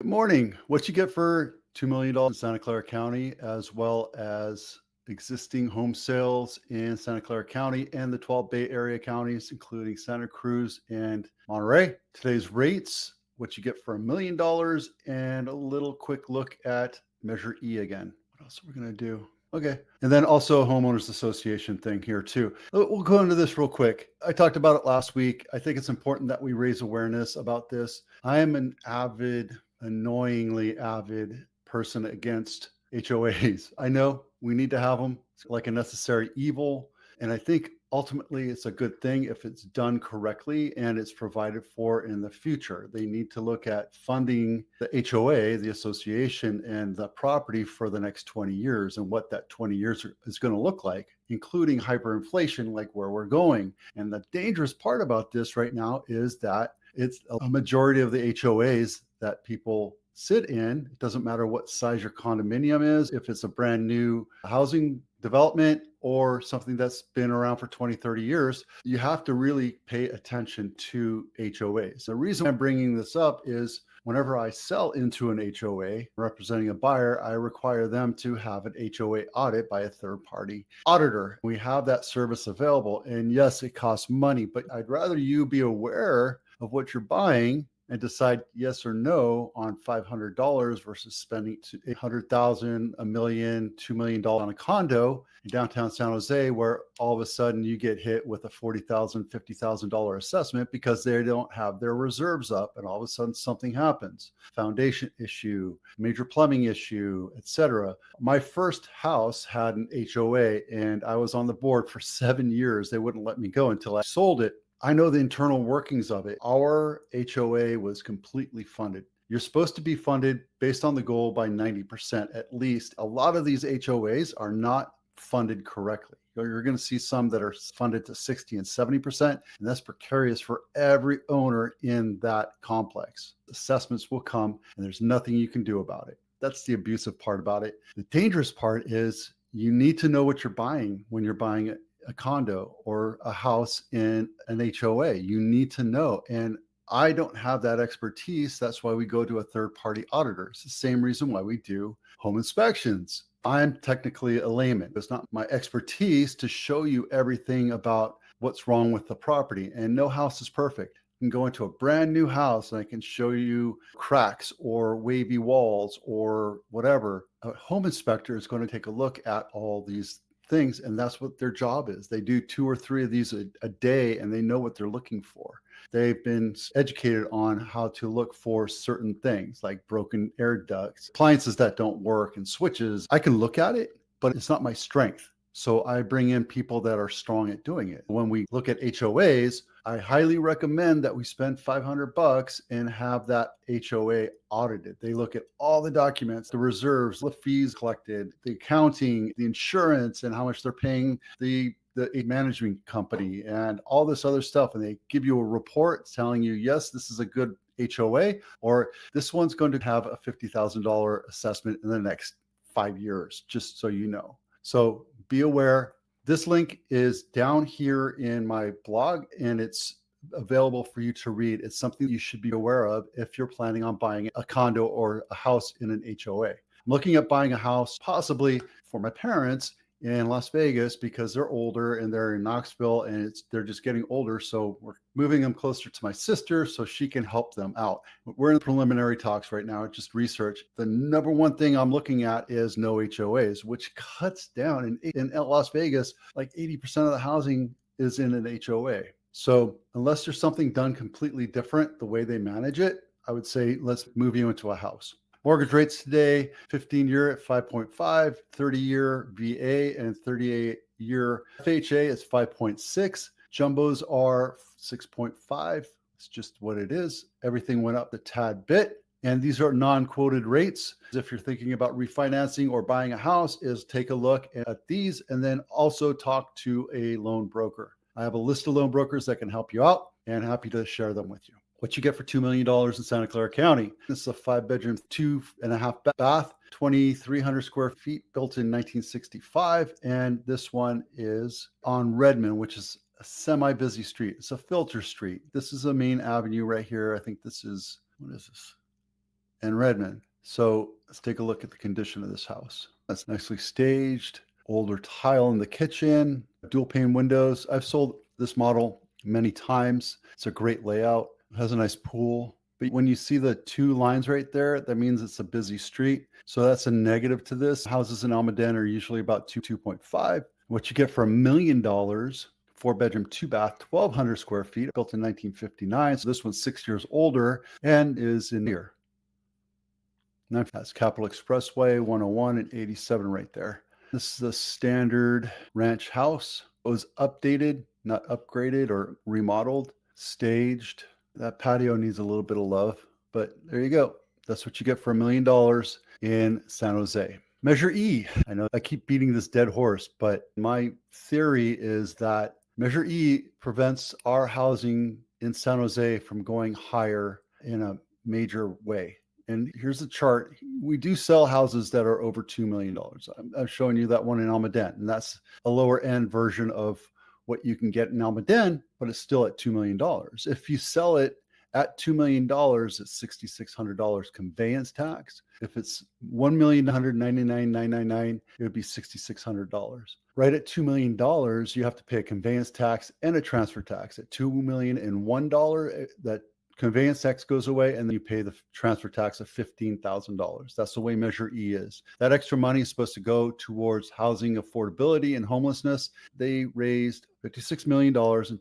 Good morning. What you get for $2 million in Santa Clara County, as well as existing home sales in Santa Clara County and the 12 Bay Area counties, including Santa Cruz and Monterey. Today's rates, what you get for $1 million, and a little quick look at Measure E again. What else are we going to do? Okay. And then also a homeowners association thing here too. We'll go into this real quick. I talked about it last week. I think it's important that we raise awareness about this. I am an annoyingly avid person against HOAs. I know we need to have them. It's like a necessary evil. And I think ultimately it's a good thing if it's done correctly and it's provided for in the future. They need to look at funding the HOA, the association, and the property for the next 20 years and what that 20 years is going to look like, including hyperinflation, like where we're going. And the dangerous part about this right now is that it's a majority of the HOAs that people sit in. It doesn't matter what size your condominium is, if it's a brand new housing development or something that's been around for 20, 30 years, you have to really pay attention to HOAs. The reason I'm bringing this up is whenever I sell into an HOA representing a buyer, I require them to have an HOA audit by a third party auditor. We have that service available. And yes, it costs money, but I'd rather you be aware of what you're buying and decide yes or no on $500 versus spending $800,000, $1 million, $2 million on a condo in downtown San Jose, where all of a sudden you get hit with a $40,000, $50,000 assessment because they don't have their reserves up, and all of a sudden something happens, foundation issue, major plumbing issue, etc. My first house had an HOA, and I was on the board for 7 years. They wouldn't let me go until I sold it. I know the internal workings of it. Our HOA was completely funded. You're supposed to be funded based on the goal by 90% at least. A lot of these HOAs are not funded correctly. You're going to see some that are funded to 60 and 70%, and that's precarious for every owner in that complex. Assessments will come, and there's nothing you can do about it. That's the abusive part about it. The dangerous part is you need to know what you're buying when you're buying it. A condo or a house in an HOA. You need to know. And I don't have that expertise. That's why we go to a third party auditor. It's the same reason why we do home inspections. I'm technically a layman. It's not my expertise to show you everything about what's wrong with the property. And no house is perfect. You can go into a brand new house and I can show you cracks or wavy walls or whatever. A home inspector is going to take a look at all these things, and that's what their job is. They do 2 or 3 of these a day, and they know what they're looking for. They've been educated on how to look for certain things like broken air ducts, appliances that don't work, and switches. I can look at it, but it's not my strength. So I bring in people that are strong at doing it. When we look at HOAs, I highly recommend that we spend $500 and have that HOA audited. They look at all the documents, the reserves, the fees collected, the accounting, the insurance, and how much they're paying the management company and all this other stuff. And they give you a report telling you, yes, this is a good HOA, or this one's going to have a $50,000 assessment in the next 5 years, just so you know. So be aware. This link is down here in my blog, and it's available for you to read. It's something you should be aware of if you're planning on buying a condo or a house in an HOA. I'm looking at buying a house possibly for my parents in Las Vegas because they're older and they're in Knoxville and they're just getting older. So we're moving them closer to my sister so she can help them out. We're in preliminary talks right now, just research. The number one thing I'm looking at is no HOAs, which cuts down in Las Vegas, like 80% of the housing is in an HOA. So unless there's something done completely different, the way they manage it, I would say, let's move you into a house. Mortgage rates today, 15-year at 5.5, 30-year VA, and 38-year FHA is 5.6. Jumbos are 6.5. It's just what it is. Everything went up a tad bit. And these are non-quoted rates. If you're thinking about refinancing or buying a house, is take a look at these and then also talk to a loan broker. I have a list of loan brokers that can help you out and happy to share them with you. What you get for $2 million in Santa Clara County. This is a 5-bedroom, 2.5 bath, 2,300 square feet, built in 1965. And this one is on Redmond, which is a semi-busy street. It's a filter street. This is a main avenue right here. I think this is, what is this? and Redmond. So let's take a look at the condition of this house. That's nicely staged, older tile in the kitchen, dual pane windows. I've sold this model many times. It's a great layout. It has a nice pool. But when you see the two lines right there, that means it's a busy street. So that's a negative to this. Houses in Almaden are usually about 2.5. What you get for $1 million, 4-bedroom, 2-bath, 1,200 square feet, built in 1959. So this one's 6 years older and is in here. Now that's Capitol Expressway, 101 and 87 right there. This is a standard ranch house. It was updated, not upgraded or remodeled, staged. That patio needs a little bit of love, but there you go. That's what you get for $1 million in San Jose. Measure E. I know I keep beating this dead horse, but my theory is that Measure E prevents our housing in San Jose from going higher in a major way. And here's a chart. We do sell houses that are over $2 million. I'm showing you that one in Almaden, and that's a lower end version of what you can get in Almaden, but it's still at $2 million. If you sell it at $2 million, it's $6,600 conveyance tax. If it's $1,199,999, it would be $6,600. Right at $2 million, you have to pay a conveyance tax and a transfer tax. At $2,001,001, that conveyance tax goes away, and then you pay the transfer tax of $15,000. That's the way Measure E is. That extra money is supposed to go towards housing affordability and homelessness. They raised $56 million in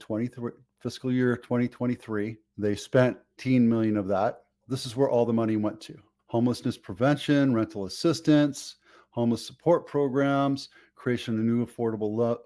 fiscal year 2023. They spent $10 million of that. This is where all the money went to. Homelessness prevention, rental assistance, homeless support programs, creation of new affordable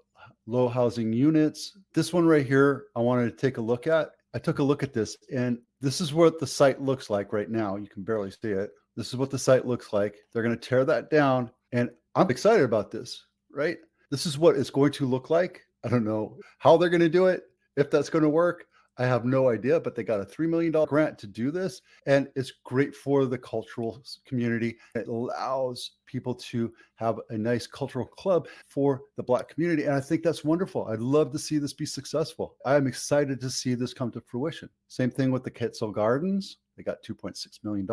low housing units. This one right here, I wanted to take a look at. I took a look at this, and this is what the site looks like right now. You can barely see it. This is what the site looks like. They're going to tear that down, and I'm excited about this, right? This is what it's going to look like. I don't know how they're going to do it, if that's going to work. I have no idea, but they got a $3 million grant to do this, and it's great for the cultural community. It allows people to have a nice cultural club for the Black community, and I think that's wonderful. I'd love to see this be successful. I'm excited to see this come to fruition. Same thing with the Quetzal Gardens. They got $2.6 million.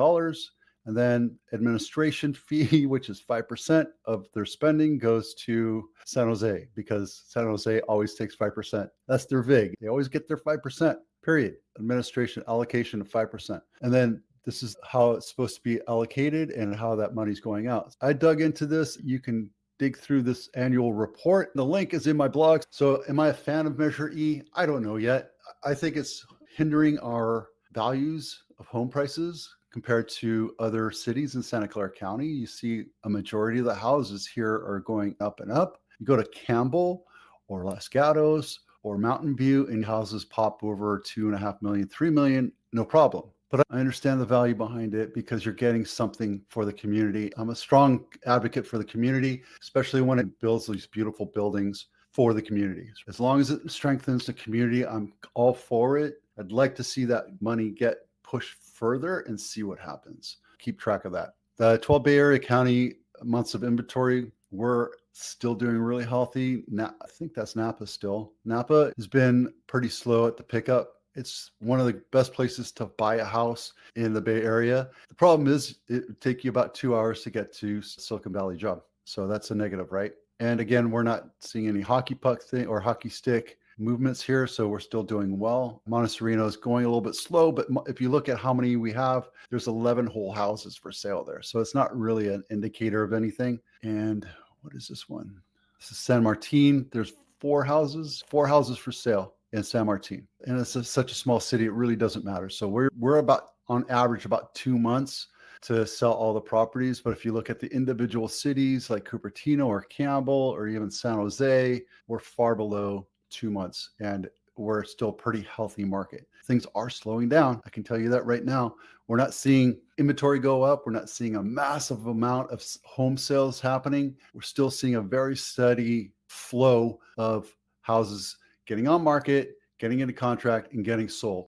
And then administration fee, which is 5% of their spending, goes to San Jose, because San Jose always takes 5%. That's their VIG. They always get their 5%, period. Administration allocation of 5%. And then this is how it's supposed to be allocated and how that money's going out. I dug into this. You can dig through this annual report. The link is in my blog. So am I a fan of Measure E? I don't know yet. I think it's hindering our values of home prices compared to other cities in Santa Clara County. You see a majority of the houses here are going up and up. You go to Campbell or Los Gatos or Mountain View, and houses pop over 2.5 million, 3 million, no problem. But I understand the value behind it because you're getting something for the community. I'm a strong advocate for the community, especially when it builds these beautiful buildings for the community. As long as it strengthens the community, I'm all for it. I'd like to see that money get pushed further and see what happens. Keep track of that. The 12 Bay Area County months of inventory, we're still doing really healthy. Now, I think that's Napa still. Napa has been pretty slow at the pickup. It's one of the best places to buy a house in the Bay Area. The problem is it would take you about 2 hours to get to Silicon Valley job. So that's a negative, right? And again, we're not seeing any hockey puck thing or hockey stick movements here, so we're still doing well. Montecito is going a little bit slow, but if you look at how many we have, there's 11 whole houses for sale there. So it's not really an indicator of anything. And what is this one? This is San Martin. There's four houses for sale in San Martin. And it's such a small city, it really doesn't matter. So we're about, on average, about 2 months to sell all the properties. But if you look at the individual cities like Cupertino or Campbell or even San Jose, we're far below 2 months, and we're still a pretty healthy market. Things are slowing down. I can tell you that right now. We're not seeing inventory go up. We're not seeing a massive amount of home sales happening. We're still seeing a very steady flow of houses getting on market, getting into contract, and getting sold.